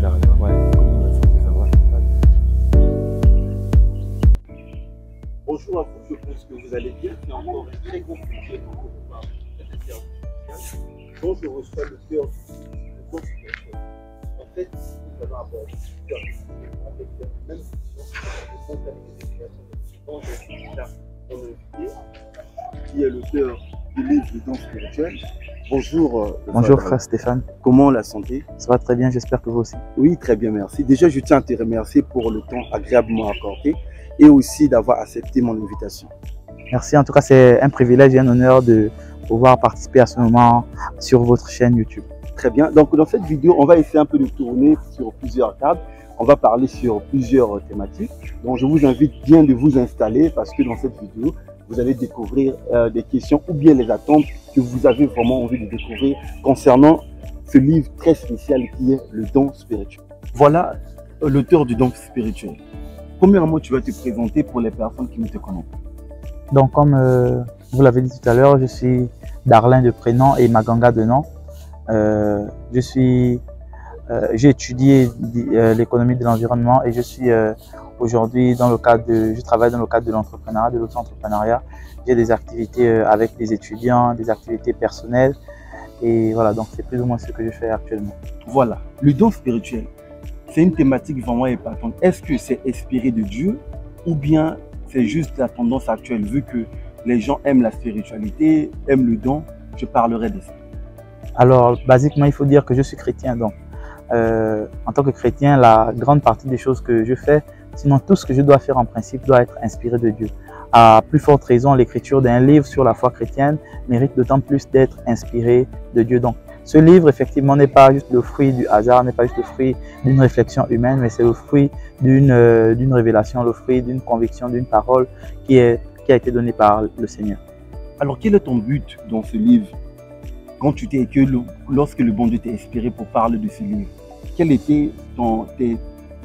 carrière. Ouais. Comment la santé, ça va? Bonjour à vous, je pense que vous allez bien. C'est encore un très grand plaisir pour vous parler de cette interview dont je reçois le cœur du groupe. En fait, nous allons aborder plusieurs questions avec la même vision de spontanéité des créations de dont je suis là mon invité, qui est l'auteur du livre Le Don Spirituel. Bonjour. Bonjour frère Stéphane. Comment la santé? Ça va très bien, j'espère que vous aussi. Oui, très bien, merci. Déjà, je tiens à te remercier pour le temps agréablement accordé et aussi d'avoir accepté mon invitation. Merci, en tout cas c'est un privilège et un honneur de pouvoir participer à ce moment sur votre chaîne YouTube. Très bien, donc dans cette vidéo, on va essayer un peu de tourner sur plusieurs tables. On va parler sur plusieurs thématiques. Donc je vous invite bien de vous installer parce que dans cette vidéo, vous allez découvrir des questions ou bien les attentes que vous avez vraiment envie de découvrir concernant ce livre très spécial qui est Le Don Spirituel. Voilà l'auteur du Don Spirituel. Premièrement, tu vas te présenter pour les personnes qui ne te connaissent pas. Donc comme vous l'avez dit tout à l'heure, je suis Darlin de prénom et Maganga de nom. J'ai étudié l'économie de l'environnement et je suis aujourd'hui je travaille dans le cadre de l'entrepreneuriat, de l'auto-entrepreneuriat. J'ai des activités avec des étudiants, des activités personnelles et voilà, donc c'est plus ou moins ce que je fais actuellement. Voilà, le don spirituel, c'est une thématique vraiment épatante. Est-ce que c'est inspiré de Dieu ou bien c'est juste la tendance actuelle vu que les gens aiment la spiritualité, aiment le don? Je parlerai de ça. Alors, basiquement, il faut dire que je suis chrétien. Donc, en tant que chrétien, la grande partie des choses que je fais, sinon tout ce que je dois faire en principe, doit être inspiré de Dieu. À plus forte raison, l'écriture d'un livre sur la foi chrétienne mérite d'autant plus d'être inspiré de Dieu. Donc, ce livre, effectivement, n'est pas juste le fruit du hasard, n'est pas juste le fruit d'une réflexion humaine, mais c'est le fruit d'une révélation, le fruit d'une conviction, d'une parole qui a été donnée par le Seigneur. Alors, quel est ton but dans ce livre? Quand lorsque le bon Dieu t'a inspiré pour parler de ce livre, quelles étaient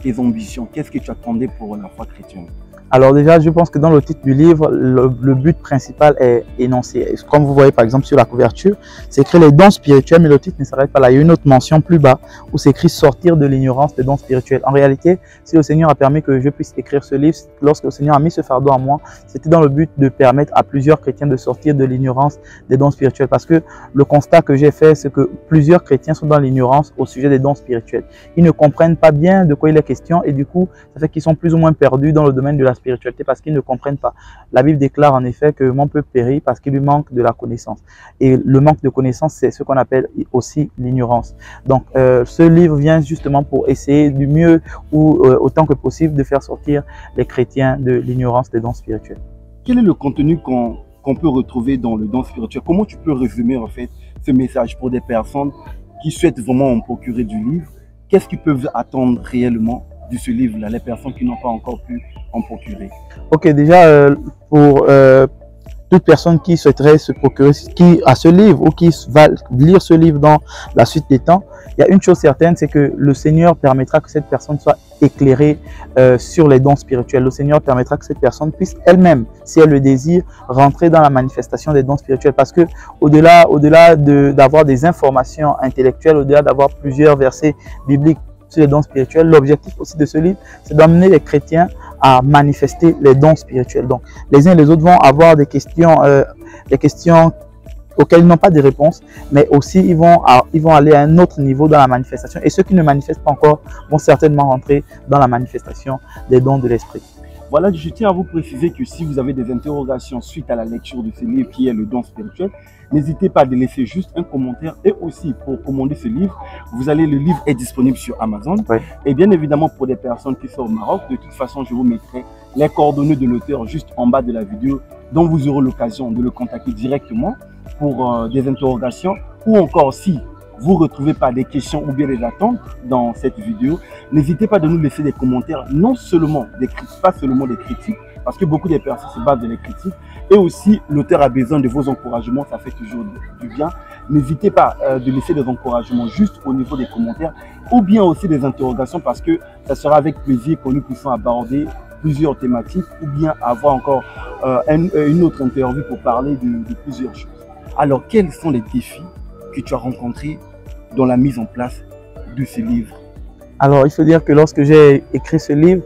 tes ambitions? Qu'est-ce que tu attendais pour la foi chrétienne? Alors déjà, je pense que dans le titre du livre, le but principal est énoncé. Comme vous voyez par exemple sur la couverture, c'est écrit les dons spirituels, mais le titre ne s'arrête pas là. Il y a une autre mention plus bas où c'est écrit sortir de l'ignorance des dons spirituels. En réalité, si le Seigneur a permis que je puisse écrire ce livre, lorsque le Seigneur a mis ce fardeau en moi, c'était dans le but de permettre à plusieurs chrétiens de sortir de l'ignorance des dons spirituels. Parce que le constat que j'ai fait, c'est que plusieurs chrétiens sont dans l'ignorance au sujet des dons spirituels. Ils ne comprennent pas bien de quoi il est question et du coup, ça fait qu'ils sont plus ou moins perdus dans le domaine de la spiritualité parce qu'ils ne comprennent pas. La Bible déclare en effet que mon peuple périt parce qu'il lui manque de la connaissance. Et le manque de connaissance, c'est ce qu'on appelle aussi l'ignorance. Donc, ce livre vient justement pour essayer du mieux ou autant que possible de faire sortir les chrétiens de l'ignorance des dons spirituels. Quel est le contenu qu'on peut retrouver dans le don spirituel? Comment tu peux résumer en fait ce message pour des personnes qui souhaitent vraiment en procurer du livre? Qu'est-ce qu'ils peuvent attendre réellement de ce livre-là, les personnes qui n'ont pas encore pu en procurer? Ok, déjà pour toute personne qui souhaiterait se procurer qui a ce livre ou qui va lire ce livre dans la suite des temps, il y a une chose certaine, c'est que le Seigneur permettra que cette personne soit éclairée sur les dons spirituels. Le Seigneur permettra que cette personne puisse elle-même, si elle le désire, rentrer dans la manifestation des dons spirituels. Parce que au-delà d'avoir des informations intellectuelles, au-delà d'avoir plusieurs versets bibliques sur les dons spirituels, l'objectif aussi de ce livre, c'est d'amener les chrétiens à manifester les dons spirituels. Donc, les uns et les autres vont avoir des questions auxquelles ils n'ont pas de réponse, mais aussi ils vont aller à un autre niveau dans la manifestation. Et ceux qui ne manifestent pas encore vont certainement rentrer dans la manifestation des dons de l'esprit. Voilà, je tiens à vous préciser que si vous avez des interrogations suite à la lecture de ce livre qui est Le Don Spirituel, n'hésitez pas à laisser juste un commentaire. Et aussi, pour commander ce livre, le livre est disponible sur Amazon. Ouais. Et bien évidemment, pour des personnes qui sont au Maroc, de toute façon, je vous mettrai les coordonnées de l'auteur juste en bas de la vidéo, dont vous aurez l'occasion de le contacter directement pour des interrogations. Ou encore, si vous ne retrouvez pas des questions ou bien des attentes dans cette vidéo, n'hésitez pas à nous laisser des commentaires, non seulement des critiques, pas seulement des critiques, parce que beaucoup de personnes se basent sur les critiques. Et aussi, l'auteur a besoin de vos encouragements, ça fait toujours du bien. N'hésitez pas de laisser des encouragements juste au niveau des commentaires ou bien aussi des interrogations parce que ça sera avec plaisir que nous puissions aborder plusieurs thématiques ou bien avoir encore une autre interview pour parler de plusieurs choses. Alors, quels sont les défis que tu as rencontrés dans la mise en place de ce livre? Alors, il faut dire que lorsque j'ai écrit ce livre,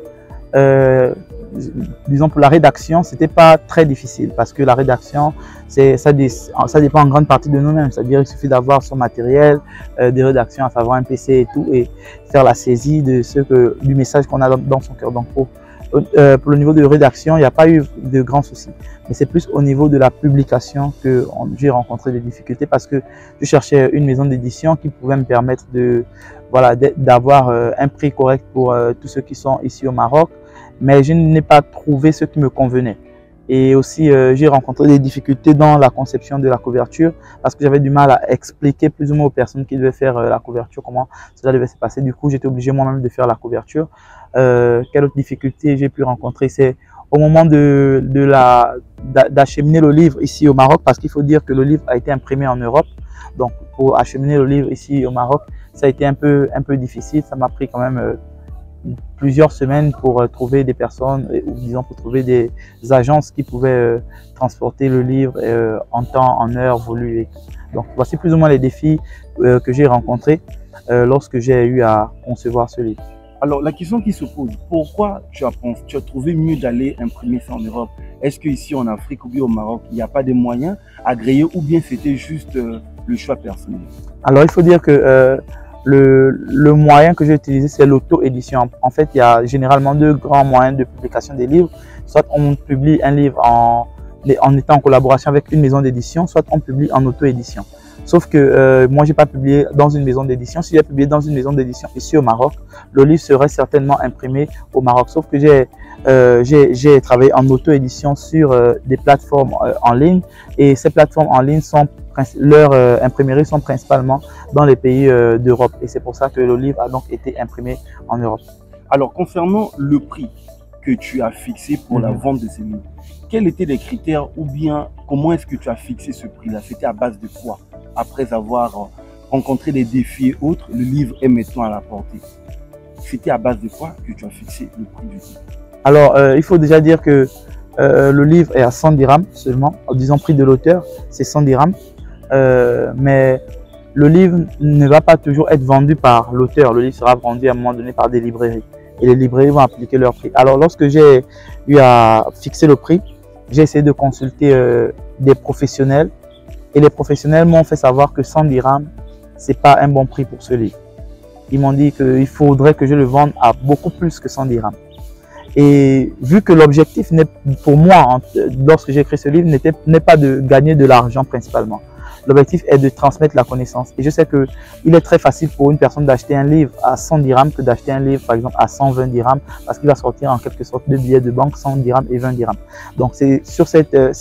disons pour la rédaction, c'était pas très difficile parce que la rédaction, ça dépend en grande partie de nous-mêmes. C'est-à-dire qu'il suffit d'avoir son matériel de rédaction, à savoir un PC et tout, et faire la saisie de du message qu'on a dans son cœur. Donc pour le niveau de rédaction, il n'y a pas eu de grands soucis. Mais c'est plus au niveau de la publication que j'ai rencontré des difficultés parce que je cherchais une maison d'édition qui pouvait me permettre d'avoir un prix correct pour tous ceux qui sont ici au Maroc. Mais je n'ai pas trouvé ce qui me convenait. Et aussi, j'ai rencontré des difficultés dans la conception de la couverture parce que j'avais du mal à expliquer plus ou moins aux personnes qui devaient faire la couverture, comment cela devait se passer. Du coup, j'étais obligé moi-même de faire la couverture. Quelle autre difficulté j'ai pu rencontrer? C'est au moment d'acheminer le livre ici au Maroc, parce qu'il faut dire que le livre a été imprimé en Europe. Donc, pour acheminer le livre ici au Maroc, ça a été un peu difficile. Ça m'a pris quand même plusieurs semaines pour trouver des personnes, ou disons pour trouver des agences qui pouvaient transporter le livre en temps, en heure voulu. Donc voici plus ou moins les défis que j'ai rencontrés lorsque j'ai eu à concevoir ce livre. Alors la question qui se pose, pourquoi tu as trouvé mieux d'aller imprimer ça en Europe? Est-ce qu'ici en Afrique ou bien au Maroc, il n'y a pas de moyens agréés ou bien c'était juste le choix personnel? Alors il faut dire que le moyen que j'ai utilisé, c'est l'auto-édition. En fait, il y a généralement deux grands moyens de publication des livres. Soit on publie un livre en étant en collaboration avec une maison d'édition, soit on publie en auto-édition. Sauf que moi, j'ai pas publié dans une maison d'édition. Si j'ai publié dans une maison d'édition ici au Maroc, le livre serait certainement imprimé au Maroc. Sauf que j'ai travaillé en auto-édition sur des plateformes en ligne, et ces plateformes en ligne leurs imprimeries sont principalement dans les pays d'Europe, et c'est pour ça que le livre a donc été imprimé en Europe. Alors concernant le prix que tu as fixé pour la vente de ces livres, quels étaient les critères ou bien comment est-ce que tu as fixé ce prix-là? C'était à base de quoi? Après avoir rencontré des défis et autres, le livre est maintenant à la portée. C'était à base de quoi que tu as fixé le prix du livre? Alors il faut déjà dire que le livre est à 100 dirhams seulement, en disant prix de l'auteur, c'est 100 dirhams. Mais le livre ne va pas toujours être vendu par l'auteur. Le livre sera vendu à un moment donné par des librairies. Et les librairies vont appliquer leur prix. Alors lorsque j'ai eu à fixer le prix, j'ai essayé de consulter des professionnels. Et les professionnels m'ont fait savoir que 100 dirhams, ce n'est pas un bon prix pour ce livre. Ils m'ont dit qu'il faudrait que je le vende à beaucoup plus que 100 dirhams. Et vu que l'objectif pour moi, lorsque j'ai écrit ce livre, n'est pas de gagner de l'argent principalement. L'objectif est de transmettre la connaissance. Et je sais qu'il est très facile pour une personne d'acheter un livre à 100 dirhams que d'acheter un livre, par exemple, à 120 dirhams, parce qu'il va sortir en quelque sorte de billets de banque 100 dirhams et 20 dirhams. Donc, c'est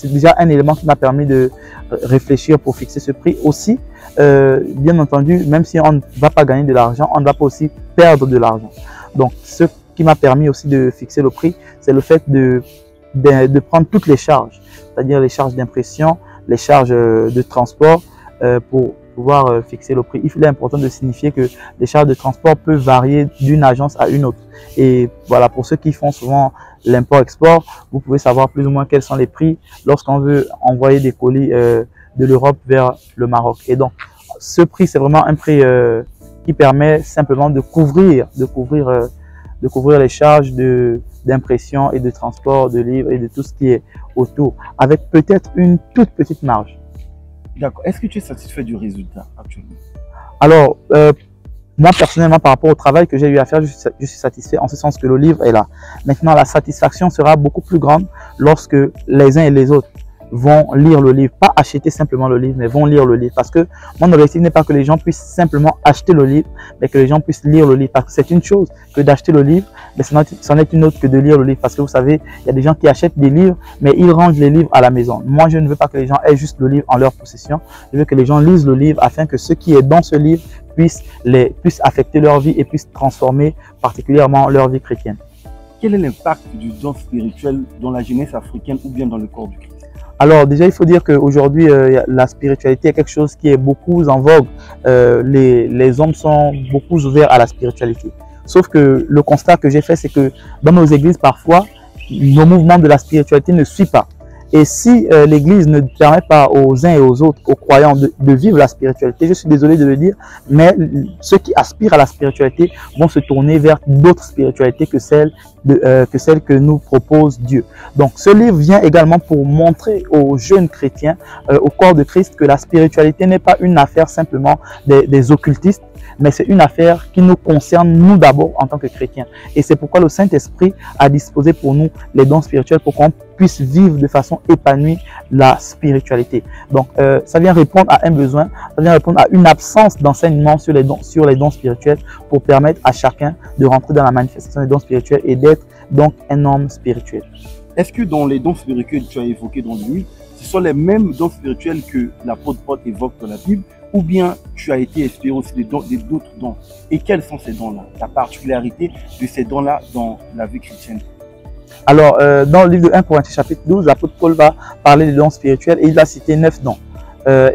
déjà un élément qui m'a permis de réfléchir pour fixer ce prix. Aussi, bien entendu, même si on ne va pas gagner de l'argent, on ne va pas aussi perdre de l'argent. Donc, ce qui m'a permis aussi de fixer le prix, c'est le fait de prendre toutes les charges, c'est-à-dire les charges d'impression, les charges de transport pour pouvoir fixer le prix. Il est important de signifier que les charges de transport peuvent varier d'une agence à une autre. Et voilà, pour ceux qui font souvent l'import-export, vous pouvez savoir plus ou moins quels sont les prix lorsqu'on veut envoyer des colis de l'Europe vers le Maroc. Et donc, ce prix, c'est vraiment un prix qui permet simplement de couvrir les charges d'impression et de transport de livres et de tout ce qui est autour, avec peut-être une toute petite marge. D'accord. Est-ce que tu es satisfait du résultat actuellement? Alors, moi personnellement, par rapport au travail que j'ai eu à faire, je suis satisfait en ce sens que le livre est là. Maintenant, la satisfaction sera beaucoup plus grande lorsque les uns et les autres vont lire le livre, pas acheter simplement le livre, mais vont lire le livre. Parce que mon objectif n'est pas que les gens puissent simplement acheter le livre, mais que les gens puissent lire le livre. Parce que c'est une chose que d'acheter le livre, mais c'en est une autre que de lire le livre. Parce que vous savez, il y a des gens qui achètent des livres, mais ils rangent les livres à la maison. Moi, je ne veux pas que les gens aient juste le livre en leur possession. Je veux que les gens lisent le livre afin que ce qui est dans ce livre puisse affecter leur vie et puisse transformer particulièrement leur vie chrétienne. Quel est l'impact du don spirituel dans la jeunesse africaine ou bien dans le corps du Christ? Alors déjà, il faut dire qu'aujourd'hui, la spiritualité est quelque chose qui est beaucoup en vogue. Les hommes sont beaucoup ouverts à la spiritualité. Sauf que le constat que j'ai fait, c'est que dans nos églises, parfois, nos mouvements de la spiritualité ne suivent pas. Et si l'Église ne permet pas aux uns et aux autres, aux croyants, de vivre la spiritualité, je suis désolé de le dire, mais ceux qui aspirent à la spiritualité vont se tourner vers d'autres spiritualités que celle que nous propose Dieu. Donc ce livre vient également pour montrer aux jeunes chrétiens, au corps de Christ, que la spiritualité n'est pas une affaire simplement des occultistes, mais c'est une affaire qui nous concerne nous d'abord en tant que chrétiens. Et c'est pourquoi le Saint-Esprit a disposé pour nous les dons spirituels pour qu'on puisse vivre de façon épanouie la spiritualité. Donc ça vient répondre à un besoin, ça vient répondre à une absence d'enseignement sur les dons spirituels pour permettre à chacun de rentrer dans la manifestation des dons spirituels et d'être donc un homme spirituel. Est-ce que dans les dons spirituels que tu as évoqués dans le livre, ce sont les mêmes dons spirituels que l'apôtre Paul évoque dans la Bible, ou bien tu as été inspiré aussi d'autres dons? Et quels sont ces dons-là? La particularité de ces dons-là dans la vie chrétienne? Alors, dans le livre de 1 Corinthiens chapitre 12, l'apôtre Paul va parler des dons spirituels et il a cité 9 dons.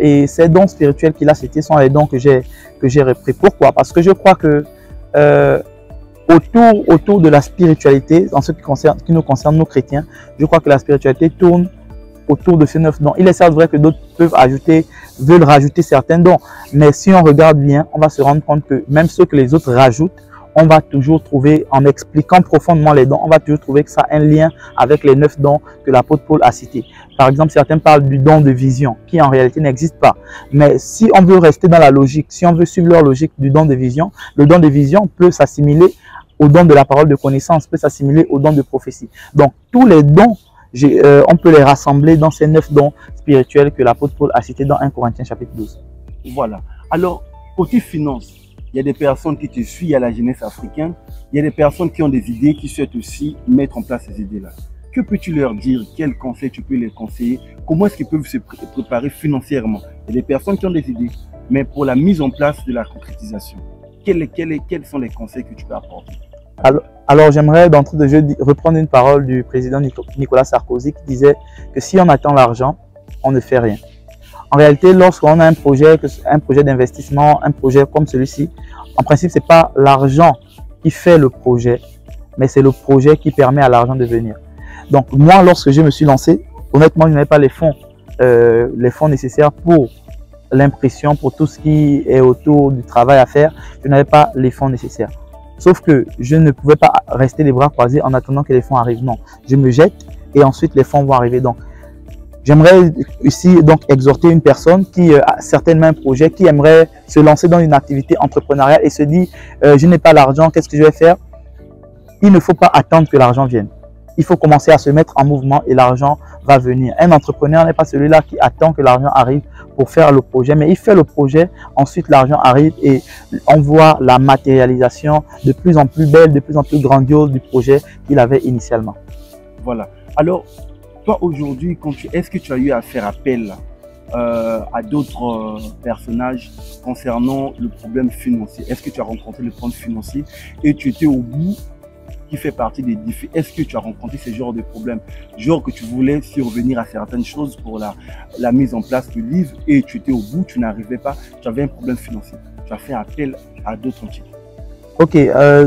Et ces dons spirituels qu'il a cités sont les dons que j'ai repris. Pourquoi? Parce que je crois que autour de la spiritualité, en ce qui nous concerne, nous chrétiens, je crois que la spiritualité tourne autour de ces 9 dons. Il est certes vrai que d'autres veulent rajouter certains dons, mais si on regarde bien, on va se rendre compte que même ceux que les autres rajoutent, on va toujours trouver, en expliquant profondément les dons, on va toujours trouver que ça a un lien avec les 9 dons que l'apôtre Paul a cités. Par exemple, certains parlent du don de vision, qui en réalité n'existe pas. Mais si on veut rester dans la logique, si on veut suivre leur logique du don de vision, le don de vision peut s'assimiler au don de la parole de connaissance, peut s'assimiler au don de prophétie. Donc, tous les dons, on peut les rassembler dans ces 9 dons spirituels que l'apôtre Paul a cités dans 1 Corinthiens chapitre 12. Voilà. Alors, côté finance, il y a des personnes qui te suivent à la jeunesse africaine, il y a des personnes qui ont des idées, qui souhaitent aussi mettre en place ces idées-là. Que peux-tu leur dire? Quels conseils tu peux les conseiller? Comment est-ce qu'ils peuvent se préparer financièrement? Il y a des personnes qui ont des idées, mais pour la mise en place de la concrétisation, quels sont les conseils que tu peux apporter? Alors j'aimerais d'entrée de jeu reprendre une parole du président Nicolas Sarkozy qui disait que si on attend l'argent, on ne fait rien. En réalité, lorsqu'on a un projet d'investissement, un projet comme celui-ci, en principe, ce n'est pas l'argent qui fait le projet, mais c'est le projet qui permet à l'argent de venir. Donc moi, lorsque je me suis lancé, honnêtement, je n'avais pas les fonds nécessaires pour l'impression, pour tout ce qui est autour du travail à faire. Je n'avais pas les fonds nécessaires. Sauf que je ne pouvais pas rester les bras croisés en attendant que les fonds arrivent. Non, je me jette et ensuite les fonds vont arriver. Donc, j'aimerais ici donc exhorter une personne qui a certainement un projet, qui aimerait se lancer dans une activité entrepreneuriale et se dit je n'ai pas l'argent, qu'est-ce que je vais faire? Il ne faut pas attendre que l'argent vienne. Il faut commencer à se mettre en mouvement et l'argent va venir. Un entrepreneur n'est pas celui-là qui attend que l'argent arrive pour faire le projet, mais il fait le projet, ensuite l'argent arrive et on voit la matérialisation de plus en plus belle, de plus en plus grandiose du projet qu'il avait initialement. Voilà. Alors, toi aujourd'hui, est-ce que tu as eu à faire appel à d'autres personnages concernant le problème financier? Est-ce que tu as rencontré le problème financier et tu étais au bout, qui fait partie des défis? Est-ce que tu as rencontré ce genre de problème? Genre que tu voulais survenir à certaines choses pour la mise en place du livre et tu étais au bout, tu n'arrivais pas, tu avais un problème financier. Tu as fait appel à d'autres entités. Ok,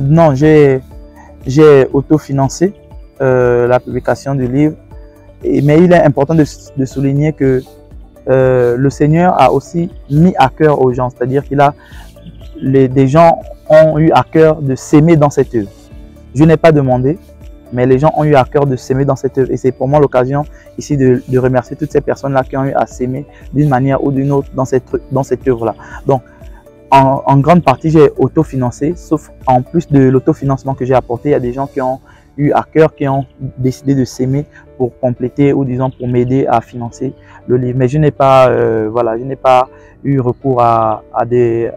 non, j'ai autofinancé la publication du livre, mais il est important de souligner que le Seigneur a aussi mis à cœur aux gens, c'est-à-dire des gens ont eu à cœur de s'aimer dans cette œuvre. Je n'ai pas demandé, mais les gens ont eu à cœur de s'aimer dans cette œuvre. Et c'est pour moi l'occasion ici de remercier toutes ces personnes-là qui ont eu à s'aimer d'une manière ou d'une autre dans cette œuvre-là. Donc, en grande partie, j'ai autofinancé, sauf en plus de l'autofinancement que j'ai apporté, il y a des gens qui ont eu à cœur, qui ont décidé de s'aimer pour compléter ou disons pour m'aider à financer le livre. Mais je n'ai pas, je n'ai pas eu recours à des...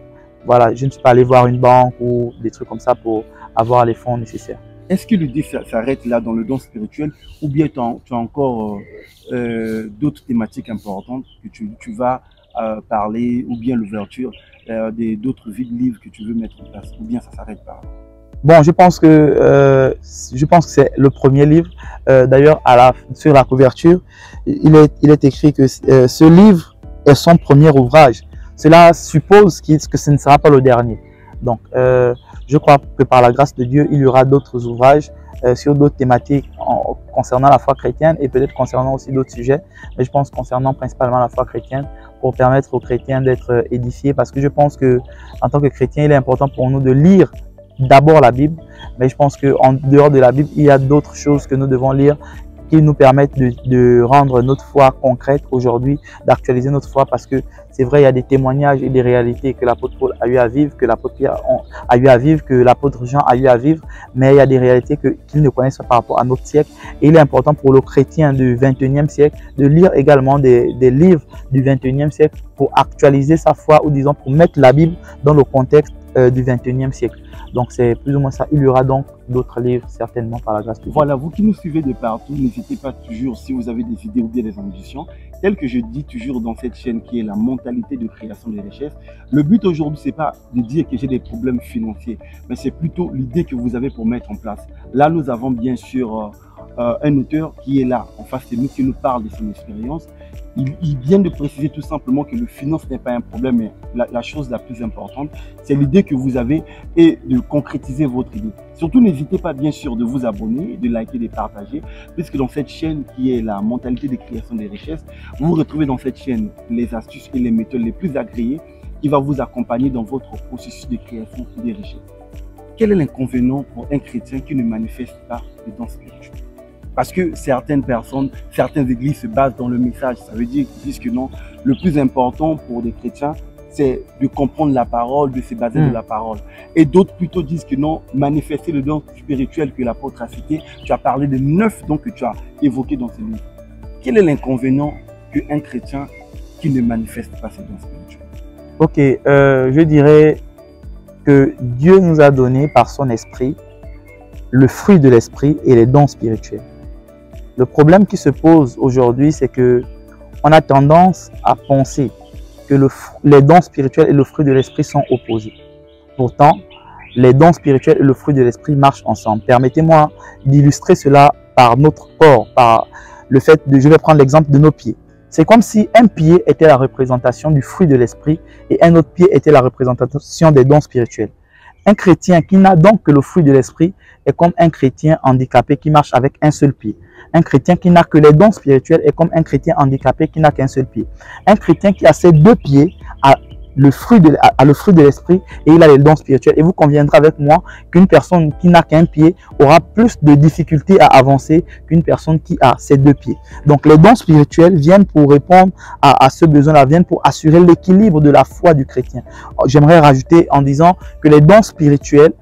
Voilà, je ne suis pas allé voir une banque ou des trucs comme ça pour avoir les fonds nécessaires. Est-ce que l'idée s'arrête là dans le don spirituel ou bien tu as encore d'autres thématiques importantes que tu vas parler, ou bien l'ouverture d'autres livres que tu veux mettre en place, ou bien ça s'arrête pas? Bon, je pense que c'est le premier livre. D'ailleurs, sur la couverture, il est écrit que ce livre est son premier ouvrage. Cela suppose que ce ne sera pas le dernier. Donc, je crois que par la grâce de Dieu, il y aura d'autres ouvrages sur d'autres thématiques concernant la foi chrétienne et peut-être concernant aussi d'autres sujets, mais je pense concernant principalement la foi chrétienne pour permettre aux chrétiens d'être édifiés, parce que je pense que en tant que chrétien, il est important pour nous de lire d'abord la Bible, mais je pense qu'en dehors de la Bible, il y a d'autres choses que nous devons lire qui nous permettent de rendre notre foi concrète aujourd'hui, d'actualiser notre foi, parce que c'est vrai, il y a des témoignages et des réalités que l'apôtre Paul a eu à vivre, que l'apôtre Pierre a eu à vivre, que l'apôtre Jean a eu à vivre, mais il y a des réalités qu'ils ne connaissent pas par rapport à notre siècle. Et il est important pour le chrétien du 21e siècle de lire également des livres du 21e siècle pour actualiser sa foi, ou disons pour mettre la Bible dans le contexte du 21e siècle. Donc c'est plus ou moins ça. Il y aura donc d'autres livres certainement par la grâce de Dieu. Voilà, vous qui nous suivez de partout, n'hésitez pas toujours, si vous avez des idées ou bien des ambitions, tel que je dis toujours dans cette chaîne qui est la mentalité de création des richesses. Le but aujourd'hui, c'est pas de dire que j'ai des problèmes financiers, mais c'est plutôt l'idée que vous avez pour mettre en place. Là, nous avons bien sûr un auteur qui est là en face de nous, qui nous parle de son expérience. Il vient de préciser tout simplement que le finance n'est pas un problème, mais la chose la plus importante, c'est l'idée que vous avez et de concrétiser votre idée. Surtout, n'hésitez pas bien sûr de vous abonner, de liker, de partager, puisque dans cette chaîne qui est la mentalité de création des richesses, vous retrouvez dans cette chaîne les astuces et les méthodes les plus agréées qui vont vous accompagner dans votre processus de création des richesses. Quel est l'inconvénient pour un chrétien qui ne manifeste pas de dons spirituels? Parce que certaines personnes, certaines églises se basent dans le message. Ça veut dire qu'ils disent que non, le plus important pour des chrétiens, c'est de comprendre la parole, de se baser de la parole. Et d'autres plutôt disent que non, manifester le don spirituel que l'apôtre a cité. Tu as parlé de 9 dons que tu as évoqués dans ce livre. Quel est l'inconvénient qu'un chrétien qui ne manifeste pas ses dons spirituels? Ok, je dirais que Dieu nous a donné par son esprit le fruit de l'esprit et les dons spirituels. Le problème qui se pose aujourd'hui, c'est que on a tendance à penser que les dons spirituels et le fruit de l'esprit sont opposés. Pourtant, les dons spirituels et le fruit de l'esprit marchent ensemble. Permettez-moi d'illustrer cela par notre corps, par le fait de, je vais prendre l'exemple de nos pieds. C'est comme si un pied était la représentation du fruit de l'esprit et un autre pied était la représentation des dons spirituels. Un chrétien qui n'a donc que le fruit de l'esprit est comme un chrétien handicapé qui marche avec un seul pied. Un chrétien qui n'a que les dons spirituels est comme un chrétien handicapé qui n'a qu'un seul pied. Un chrétien qui a ses deux pieds a le fruit de l'esprit et il a les dons spirituels. Et vous conviendrez avec moi qu'une personne qui n'a qu'un pied aura plus de difficultés à avancer qu'une personne qui a ses deux pieds. Donc les dons spirituels viennent pour répondre à ce besoin-là, viennent pour assurer l'équilibre de la foi du chrétien. J'aimerais rajouter en disant que les dons spirituels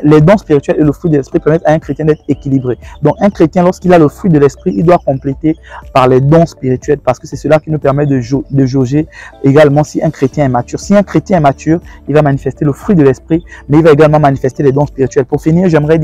les dons spirituels et le fruit de l'esprit permettent à un chrétien d'être équilibré. Donc un chrétien, lorsqu'il a le fruit de l'esprit, il doit compléter par les dons spirituels, parce que c'est cela qui nous permet de jauger également si un chrétien est mature. Si un chrétien est mature, il va manifester le fruit de l'esprit, mais il va également manifester les dons spirituels. Pour finir, j'aimerais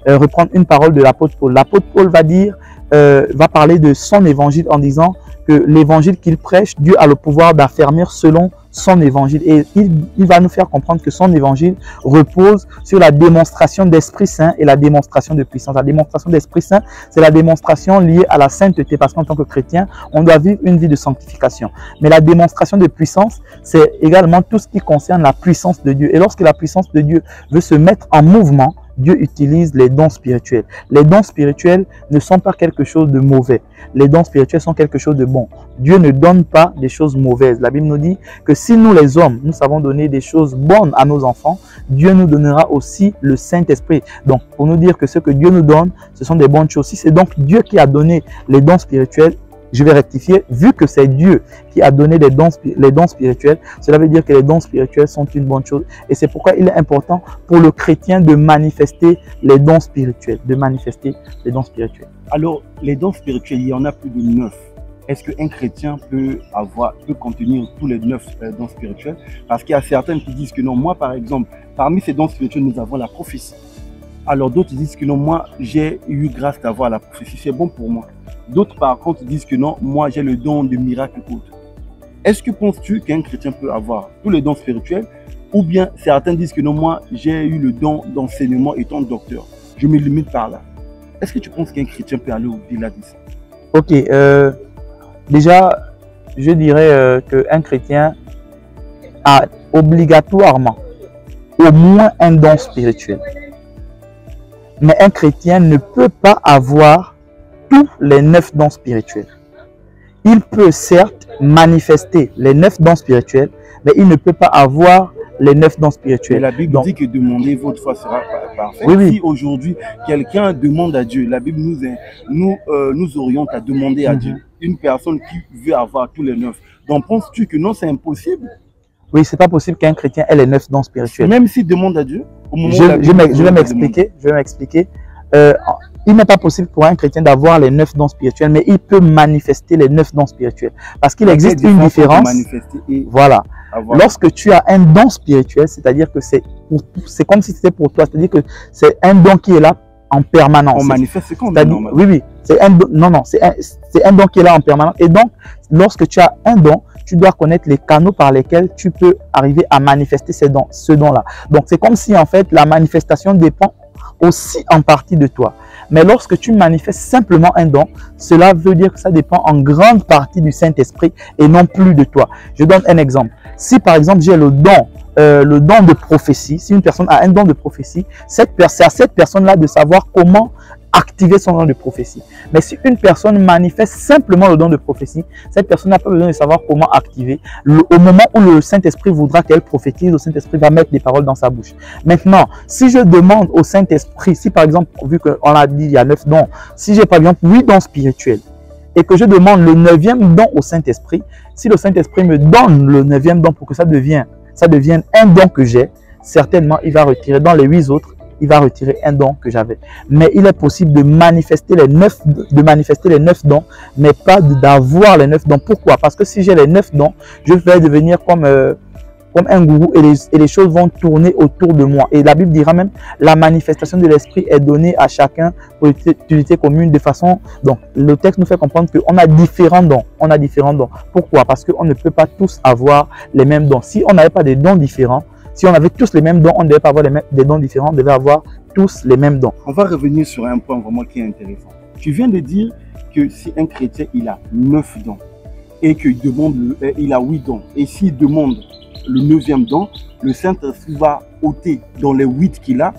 reprendre une parole de l'apôtre Paul. L'apôtre Paul va parler de son évangile en disant que l'évangile qu'il prêche, Dieu a le pouvoir d'affermir selon son évangile. Et il va nous faire comprendre que son évangile repose sur la démonstration d'Esprit Saint et la démonstration de puissance. La démonstration d'Esprit Saint, c'est la démonstration liée à la sainteté, parce qu'en tant que chrétien, on doit vivre une vie de sanctification. Mais la démonstration de puissance, c'est également tout ce qui concerne la puissance de Dieu. Et lorsque la puissance de Dieu veut se mettre en mouvement, Dieu utilise les dons spirituels. Les dons spirituels ne sont pas quelque chose de mauvais. Les dons spirituels sont quelque chose de bon. Dieu ne donne pas des choses mauvaises. La Bible nous dit que si nous les hommes, nous savons donner des choses bonnes à nos enfants, Dieu nous donnera aussi le Saint-Esprit. Donc, pour nous dire que ce que Dieu nous donne, ce sont des bonnes choses. Si c'est donc Dieu qui a donné les dons spirituels, je vais rectifier, vu que c'est Dieu qui a donné les dons spirituels, cela veut dire que les dons spirituels sont une bonne chose. Et c'est pourquoi il est important pour le chrétien de manifester les dons spirituels. Alors, les dons spirituels, il y en a plus de 9. Est-ce qu'un chrétien peut contenir tous les 9 dons spirituels? Parce qu'il y a certains qui disent que non, moi par exemple, parmi ces dons spirituels, nous avons la prophétie. Alors d'autres disent que non, moi j'ai eu grâce d'avoir la prophétie, c'est bon pour moi. D'autres par contre disent que non, moi j'ai le don de miracle autre. Est-ce que penses-tu qu'un chrétien peut avoir tous les dons spirituels? Ou bien certains disent que non, moi j'ai eu le don d'enseignement étant docteur. Je me limite par là. Est-ce que tu penses qu'un chrétien peut aller au-delà de ça? Ok, déjà je dirais qu'un chrétien a obligatoirement au moins un don spirituel. Mais un chrétien ne peut pas avoir tous les 9 dons spirituels. Il peut certes manifester les 9 dons spirituels, mais il ne peut pas avoir les 9 dons spirituels. Mais la Bible dit que demander votre foi sera parfaite. Oui, oui. Si aujourd'hui quelqu'un demande à Dieu, la Bible nous oriente à demander à Dieu. Une personne qui veut avoir tous les 9. Donc penses-tu que non, c'est impossible? Oui, c'est pas possible qu'un chrétien ait les 9 dons spirituels. Même s'il demande à Dieu, au moment je vais m'expliquer. Il n'est pas possible pour un chrétien d'avoir les 9 dons spirituels, mais il peut manifester les 9 dons spirituels. Parce qu'il existe une différence. Voilà. Lorsque tu as un don spirituel, c'est-à-dire que c'est comme si c'était pour toi, c'est-à-dire que c'est un don qui est là en permanence. On manifeste quand oui, oui. C'est un don qui est là en permanence. Et donc, lorsque tu as un don, tu dois connaître les canaux par lesquels tu peux arriver à manifester ce don-là. Donc, c'est comme si en fait la manifestation dépend aussi en partie de toi. Mais lorsque tu manifestes simplement un don, cela veut dire que ça dépend en grande partie du Saint-Esprit et non plus de toi. Je donne un exemple. Si par exemple j'ai le don de prophétie, si une personne a un don de prophétie, c'est à cette personne-là de savoir comment activer son don de prophétie. Mais si une personne manifeste simplement le don de prophétie, cette personne n'a pas besoin de savoir comment activer. Au moment où le Saint-Esprit voudra qu'elle prophétise, le Saint-Esprit va mettre des paroles dans sa bouche. Maintenant, si je demande au Saint-Esprit, si par exemple, vu qu'on l'a dit, il y a 9 dons, si j'ai par exemple 8 dons spirituels, et que je demande le 9e don au Saint-Esprit, si le Saint-Esprit me donne le 9e don pour que ça devienne un don que j'ai, certainement il va retirer dans les 8 autres, il va retirer un don que j'avais. Mais il est possible de manifester les 9 dons, mais pas d'avoir les 9 dons. Pourquoi? Parce que si j'ai les 9 dons, je vais devenir comme un gourou et les choses vont tourner autour de moi. Et la Bible dira même, la manifestation de l'esprit est donnée à chacun pour utilité commune de façon... Donc, le texte nous fait comprendre qu'on a différents dons. On a différents dons. Pourquoi? Parce qu'on ne peut pas tous avoir les mêmes dons. Si on n'avait pas des dons différents, si on avait tous les mêmes dons, on ne devait pas avoir des dons différents, on devait avoir tous les mêmes dons. On va revenir sur un point vraiment qui est intéressant. Tu viens de dire que si un chrétien, il a 9 dons et qu'il demande, il a 8 dons, et s'il demande le 9e don, le Saint-Esprit va ôter dans les 8 qu'il a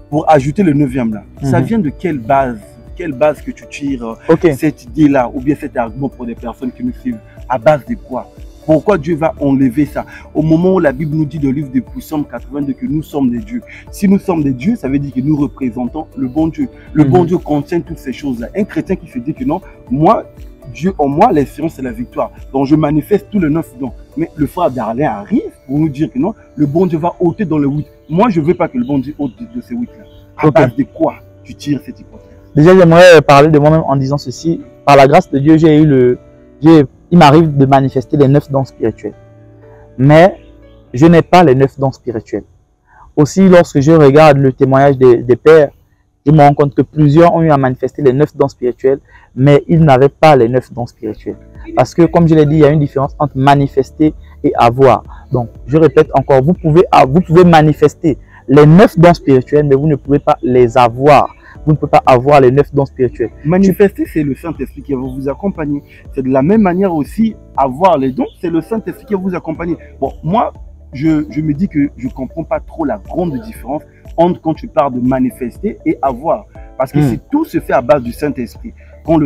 pour ajouter le 9e là. Ça vient de quelle base? Quelle base que tu tires cette idée-là ou bien cet argument pour des personnes qui nous suivent? À base de quoi? Pourquoi Dieu va enlever ça? Au moment où la Bible nous dit dans le livre de Psaume 82 que nous sommes des dieux. Si nous sommes des dieux, ça veut dire que nous représentons le bon Dieu. Le bon Dieu contient toutes ces choses-là. Un chrétien qui se dit que non, moi, Dieu en moi, l'espérance c'est la victoire. Donc je manifeste tous les 9 dons. Mais le frère Darlin arrive pour nous dire que non, le bon Dieu va ôter dans les 8. Moi, je ne veux pas que le bon Dieu ôte de ces 8-là. À base de quoi tu tires cette hypothèse? Déjà, j'aimerais parler de moi-même en disant ceci. Par la grâce de Dieu, il m'arrive de manifester les 9 dons spirituels. Mais je n'ai pas les 9 dons spirituels. Aussi, lorsque je regarde le témoignage des pères, je me rends compte que plusieurs ont eu à manifester les 9 dons spirituels, mais ils n'avaient pas les 9 dons spirituels. Parce que, comme je l'ai dit, il y a une différence entre manifester et avoir. Donc, je répète encore, vous pouvez manifester les 9 dons spirituels, mais vous ne pouvez pas les avoir. Vous ne pouvez pas avoir les 9 dons spirituels. Manifester, c'est le Saint-Esprit qui va vous accompagner. C'est de la même manière aussi, avoir les dons, c'est le Saint-Esprit qui va vous accompagner. Bon, moi, je me dis que je ne comprends pas trop la grande différence entre quand tu parles de manifester et avoir. Parce que tout se fait à base du Saint-Esprit. Quand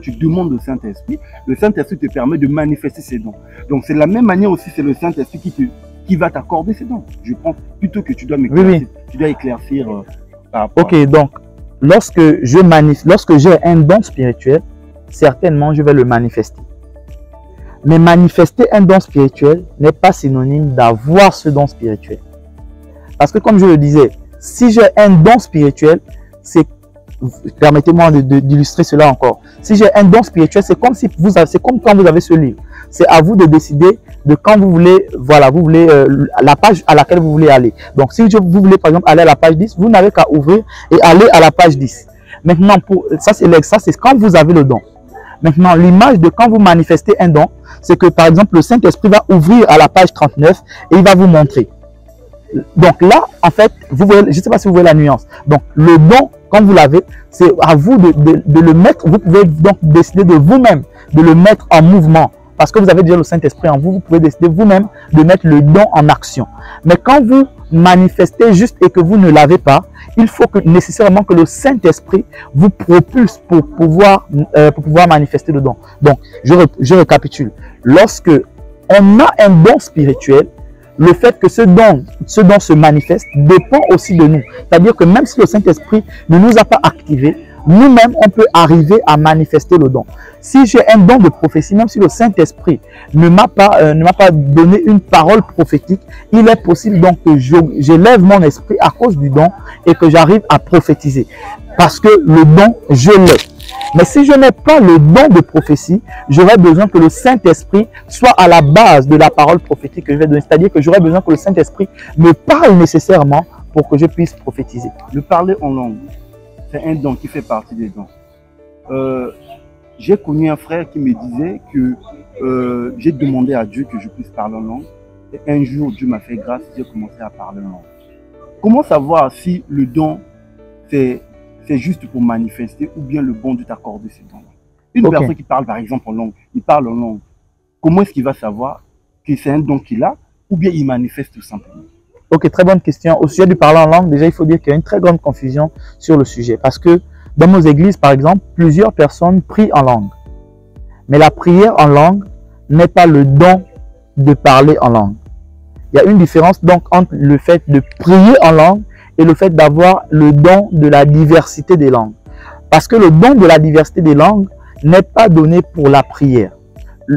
tu demandes au Saint-Esprit, le Saint-Esprit te permet de manifester ses dons. Donc, c'est de la même manière aussi, c'est le Saint-Esprit qui va t'accorder ses dons. Je pense plutôt que tu dois m'éclaircir. Tu dois éclaircir par rapport à... donc, lorsque j'ai un don spirituel, certainement, je vais le manifester. Mais manifester un don spirituel n'est pas synonyme d'avoir ce don spirituel. Parce que comme je le disais, si j'ai un don spirituel, permettez-moi d'illustrer cela encore. Si j'ai un don spirituel, c'est comme quand vous avez ce livre. C'est à vous de décider de quand vous voulez, la page à laquelle vous voulez aller. Donc, si vous voulez, par exemple, aller à la page 10, vous n'avez qu'à ouvrir et aller à la page 10. Maintenant, ça, c'est quand vous avez le don. Maintenant, l'image de quand vous manifestez un don, c'est que, par exemple, le Saint-Esprit va ouvrir à la page 39 et il va vous montrer. Donc là, en fait, vous voyez, je ne sais pas si vous voyez la nuance. Donc, le don, quand vous l'avez, c'est à vous de le mettre. Vous pouvez donc décider de vous-même de le mettre en mouvement. parce que vous avez déjà le Saint-Esprit en vous, vous pouvez décider vous-même de mettre le don en action. Mais quand vous manifestez juste et que vous ne l'avez pas, il faut nécessairement que le Saint-Esprit vous propulse pour pouvoir manifester le don. Donc, je récapitule. Lorsque on a un don spirituel, le fait que ce don se manifeste dépend aussi de nous. C'est-à-dire que même si le Saint-Esprit ne nous a pas activés, nous-mêmes, on peut arriver à manifester le don. Si j'ai un don de prophétie, même si le Saint-Esprit ne m'a pas donné une parole prophétique, il est possible donc que j'élève mon esprit à cause du don et que j'arrive à prophétiser. Parce que le don, je l'ai. Mais si je n'ai pas le don de prophétie, j'aurais besoin que le Saint-Esprit soit à la base de la parole prophétique que je vais donner. C'est-à-dire que j'aurais besoin que le Saint-Esprit me parle nécessairement pour que je puisse prophétiser. Le parler en langue, c'est un don qui fait partie des dons. J'ai connu un frère qui me disait que j'ai demandé à Dieu que je puisse parler en langue. Et un jour, Dieu m'a fait grâce, j'ai commencé à parler en langue. Comment savoir si le don, c'est juste pour manifester ou bien le bon Dieu t'accorde ce don-là? Une personne qui parle par exemple en langue, il parle en langue. Comment est-ce qu'il va savoir que c'est un don qu'il a ou bien il manifeste tout simplement? Ok, très bonne question. Au sujet du parler en langue, déjà, il faut dire qu'il y a une très grande confusion sur le sujet. Parce que dans nos églises, par exemple, plusieurs personnes prient en langue. Mais la prière en langue n'est pas le don de parler en langue. Il y a une différence donc entre le fait de prier en langue et le fait d'avoir le don de la diversité des langues. Parce que le don de la diversité des langues n'est pas donné pour la prière.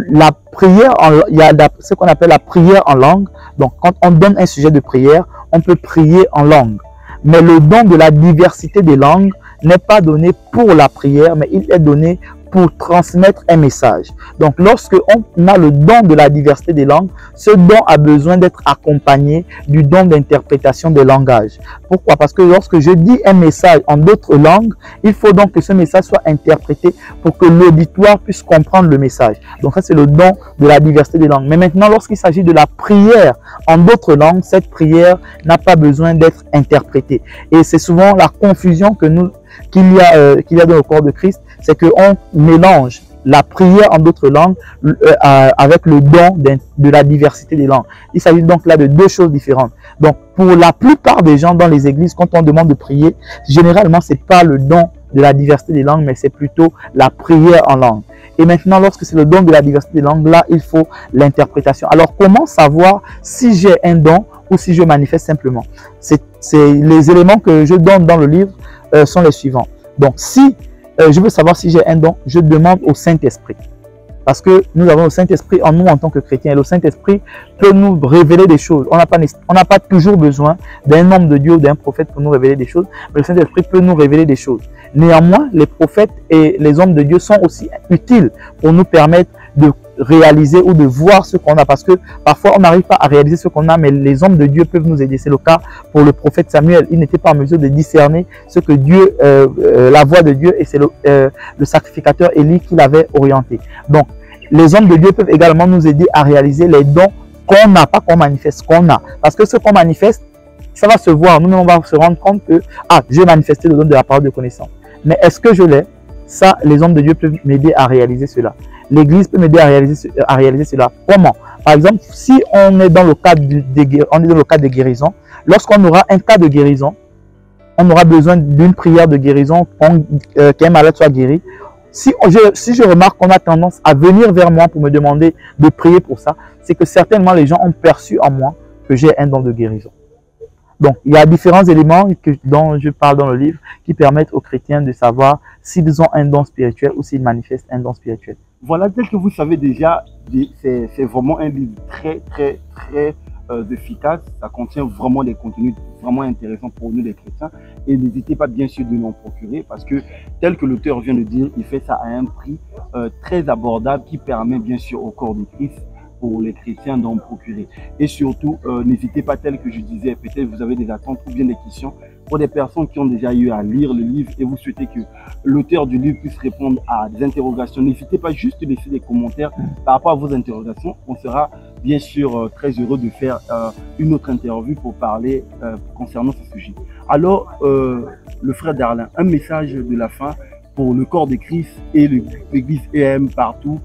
La prière, il y a ce qu'on appelle la prière en langue. Donc, quand on donne un sujet de prière, on peut prier en langue. Mais le don de la diversité des langues n'est pas donné pour la prière, mais il est donné pour transmettre un message. Donc, lorsque on a le don de la diversité des langues, ce don a besoin d'être accompagné du don d'interprétation des langages. Pourquoi? Parce que lorsque je dis un message en d'autres langues, il faut donc que ce message soit interprété pour que l'auditoire puisse comprendre le message. Donc, ça, c'est le don de la diversité des langues. Mais maintenant, lorsqu'il s'agit de la prière en d'autres langues, cette prière n'a pas besoin d'être interprétée. Et c'est souvent la confusion qu'il y a dans le corps de Christ, c'est qu'on mélange la prière en d'autres langues avec le don de la diversité des langues. Il s'agit donc là de deux choses différentes. Donc, pour la plupart des gens dans les églises, quand on demande de prier, généralement, ce n'est pas le don de la diversité des langues, mais c'est plutôt la prière en langue. Et maintenant, lorsque c'est le don de la diversité des langues, là, il faut l'interprétation. Alors, comment savoir si j'ai un don ou si je manifeste simplement? Les éléments que je donne dans le livre sont les suivants. Donc, si je veux savoir si j'ai un don, je demande au Saint-Esprit. Parce que nous avons le Saint-Esprit en nous en tant que chrétiens. Et le Saint-Esprit peut nous révéler des choses. On n'a pas toujours besoin d'un homme de Dieu ou d'un prophète pour nous révéler des choses. Mais le Saint-Esprit peut nous révéler des choses. Néanmoins, les prophètes et les hommes de Dieu sont aussi utiles pour nous permettre de réaliser ou de voir ce qu'on a. Parce que parfois, on n'arrive pas à réaliser ce qu'on a, mais les hommes de Dieu peuvent nous aider. C'est le cas pour le prophète Samuel. Il n'était pas en mesure de discerner ce que Dieu, la voix de Dieu, et c'est le sacrificateur Élie qui l'avait orienté. Donc, les hommes de Dieu peuvent également nous aider à réaliser les dons qu'on n'a, pas qu'on manifeste, qu'on a. Parce que ce qu'on manifeste, ça va se voir. Nous, on va se rendre compte que, j'ai manifesté le don de la parole de connaissance. Mais est-ce que je l'ai? Ça, les hommes de Dieu peuvent m'aider à réaliser cela. L'Église peut m'aider à réaliser cela. Comment? Par exemple, si on est dans le cadre de guérison, lorsqu'on aura un cas de guérison, on aura besoin d'une prière de guérison, qu'un malade soit guéri. Si je remarque qu'on a tendance à venir vers moi pour me demander de prier pour ça, c'est que certainement les gens ont perçu en moi que j'ai un don de guérison. Donc, il y a différents éléments dont je parle dans le livre qui permettent aux chrétiens de savoir s'ils ont un don spirituel ou s'ils manifestent un don spirituel. Voilà, tel que vous savez déjà, c'est vraiment un livre très efficace. Ça contient vraiment des contenus vraiment intéressants pour nous les chrétiens. Et n'hésitez pas bien sûr de nous en procurer parce que, tel que l'auteur vient de dire, il fait ça à un prix très abordable qui permet bien sûr au corps de Christ, pour les chrétiens, d'en procurer. Et surtout, n'hésitez pas, tel que je disais, peut-être vous avez des attentes ou bien des questions pour des personnes qui ont déjà eu à lire le livre et vous souhaitez que l'auteur du livre puisse répondre à des interrogations. N'hésitez pas juste à laisser des commentaires par rapport à vos interrogations. On sera bien sûr très heureux de faire une autre interview pour parler concernant ce sujet. Alors, le frère Darlin, un message de la fin pour le corps de Christ et l'Église EM partout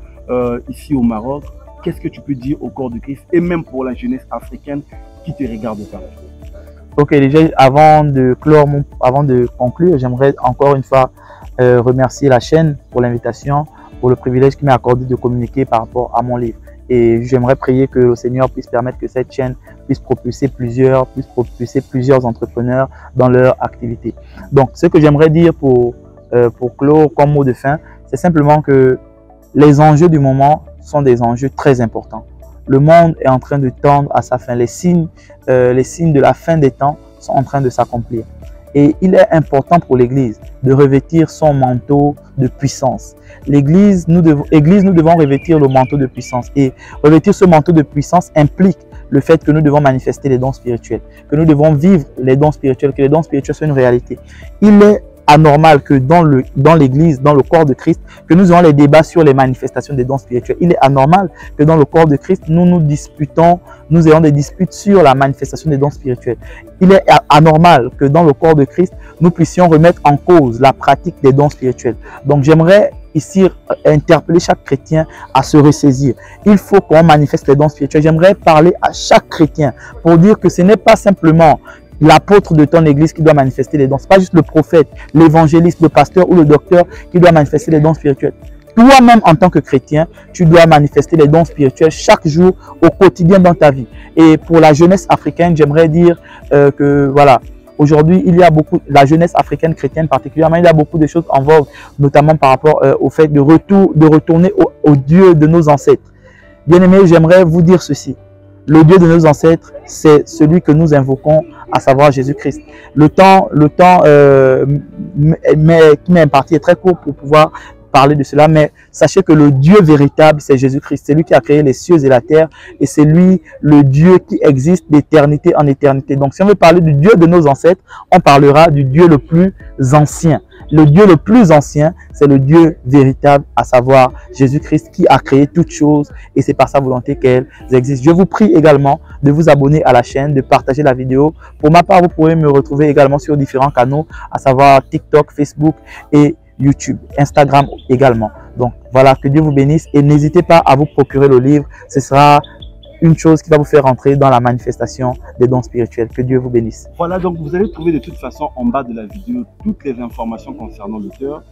ici au Maroc, qu'est-ce que tu peux dire au corps de Christ et même pour la jeunesse africaine qui te regarde parler? Ok, déjà, avant de conclure, j'aimerais encore une fois remercier la chaîne pour l'invitation, pour le privilège qui m'est accordé de communiquer par rapport à mon livre. Et j'aimerais prier que le Seigneur puisse permettre que cette chaîne puisse propulser plusieurs entrepreneurs dans leur activité. Donc, ce que j'aimerais dire pour clore comme mot de fin, c'est simplement que les enjeux du moment sont des enjeux très importants. Le monde est en train de tendre à sa fin. Les signes de la fin des temps sont en train de s'accomplir. Et il est important pour l'Église de revêtir son manteau de puissance. L'Église, nous devons revêtir le manteau de puissance. Et revêtir ce manteau de puissance implique le fait que nous devons manifester les dons spirituels, que nous devons vivre les dons spirituels, que les dons spirituels soient une réalité. Il est anormal que dans l'Église, dans le corps de Christ, que nous ayons les débats sur les manifestations des dons spirituels. Il est anormal que dans le corps de Christ, nous ayons des disputes sur la manifestation des dons spirituels. Il est anormal que dans le corps de Christ, nous puissions remettre en cause la pratique des dons spirituels. Donc j'aimerais ici interpeller chaque chrétien à se ressaisir. Il faut qu'on manifeste les dons spirituels. J'aimerais parler à chaque chrétien pour dire que ce n'est pas simplement l'apôtre de ton église qui doit manifester les dons. Ce n'est pas juste le prophète, l'évangéliste, le pasteur ou le docteur qui doit manifester les dons spirituels. Toi-même, en tant que chrétien, tu dois manifester les dons spirituels chaque jour, au quotidien dans ta vie. Et pour la jeunesse africaine, j'aimerais dire que voilà, aujourd'hui, il y a beaucoup, la jeunesse africaine chrétienne particulièrement, il y a beaucoup de choses en vogue, notamment par rapport au fait de retourner au Dieu de nos ancêtres. Bien aimés, j'aimerais vous dire ceci. Le Dieu de nos ancêtres, c'est celui que nous invoquons, à savoir Jésus-Christ. Le temps qui m'est imparti est très court pour pouvoir parler de cela, mais sachez que le Dieu véritable, c'est Jésus-Christ. C'est lui qui a créé les cieux et la terre et c'est lui le Dieu qui existe d'éternité en éternité. Donc si on veut parler du Dieu de nos ancêtres, on parlera du Dieu le plus ancien. Le Dieu le plus ancien, c'est le Dieu véritable, à savoir Jésus-Christ qui a créé toutes choses et c'est par sa volonté qu'elles existent. Je vous prie également de vous abonner à la chaîne, de partager la vidéo. Pour ma part, vous pouvez me retrouver également sur différents canaux, à savoir TikTok, Facebook et YouTube, Instagram également. Donc voilà, que Dieu vous bénisse et n'hésitez pas à vous procurer le livre. Ce sera une chose qui va vous faire entrer dans la manifestation des dons spirituels. Que Dieu vous bénisse. Voilà, donc vous allez trouver de toute façon en bas de la vidéo toutes les informations concernant l'auteur,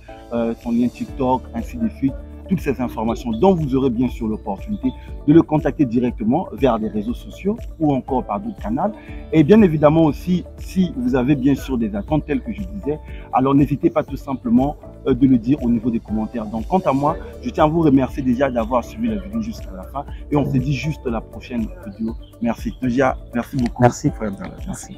son lien TikTok, ainsi de suite. Toutes ces informations dont vous aurez bien sûr l'opportunité de le contacter directement vers les réseaux sociaux ou encore par d'autres canaux. Et bien évidemment aussi, si vous avez bien sûr des attentes telles que je disais, alors n'hésitez pas tout simplement de le dire au niveau des commentaires. Donc quant à moi, je tiens à vous remercier déjà d'avoir suivi la vidéo jusqu'à la fin et on se dit juste la prochaine vidéo. Merci. Déjà, merci beaucoup. Merci. Merci.